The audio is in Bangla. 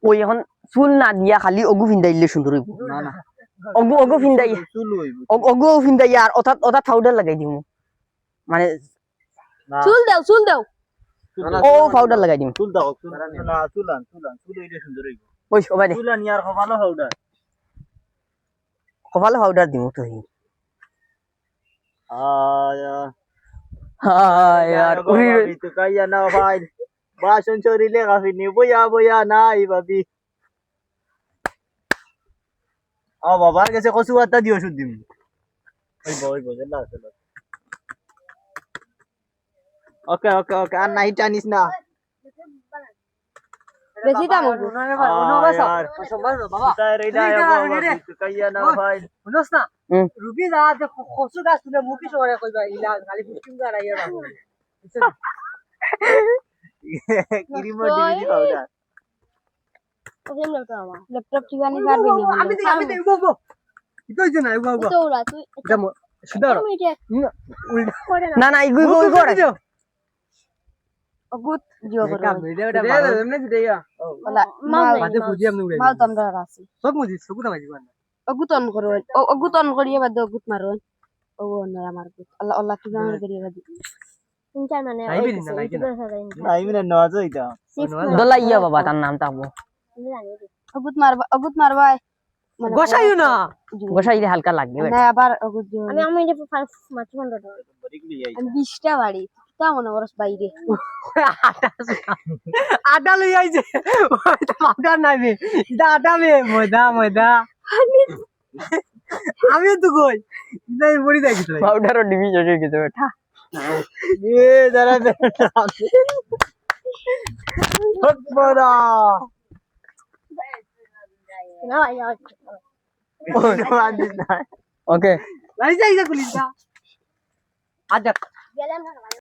ওই এখন চুল না দিয়া খালি অগু ফিন্দাইলে সুন্দর হইব না না অগু ফিন্দাই চুল হইব অগু ফিন্দাই আর অর্থাৎ পাউডার লাগাই দিমু মানে চুল দাও ও পাউডার লাগাই দিমু চুল দাও চুল না চুলান চুল হইলে সুন্দর হইব ওই সবাই দে চুলান ইয়ার কপালে পাউডার কপালে পাউডার দিমু তো আয়া হায় यार উড়ি তো কাইয়া না ভাই বাসন চরিলে কাফি নি বয়া নাই ভাবি বাবার কাছে কচু আটা দিও শুধু দিম ওই না চলো ওকে আর নাই টানিস না বেশি দাম হবো বাবা কাইয়া না ভাই শুনছ না রুবি যা যে খসু গাছ তুলে মুখি সরে কইবা ইলা খালি পুষ্টিম করা ইয়া বাবু ক্রিম ডিভিডি পাউডার ল্যাপটপ ঠিকানি পারবি না আমি দেই বো ইতোই যে না গো গো তো ওরা তুই সুদার না না ইগু করে অগুত জিও করে ভিডিওটা ভালো এমনি দিয়া মাঝে বুঝি আমি উড়াই মাল তোমরা রাসি সব মুজি সব না মাইজি বানা অগুতন করো অগুতন করিয়ে বাদ অগুত মারো ও না আমার গুত আল্লাহ আল্লাহ কি জানো করিয়ে বাদ তিনটা মানে নাই মিনা নজ হইতা দলাইয়া বাবা তার নাম তাবো অগুত মারবা মানে গোসাইও না গোসাই দিয়ে হালকা লাগবে না আবার অগুত আমি এটা মাছ বন্ধ আমি 20টা বাড়ি তা মনে করস বাইরে আটা লই আইছে ওইটা পাউডার নাইবে এটা আটা মে ময়দা আমিও তো কই এটা বড়ি যাই কিছু পাউডারও ডিবি জড়িয়ে গেছে বেটা এ দাঁড়া বড়া ওকে লাইজা ইজা কুলিটা আটা গেলাম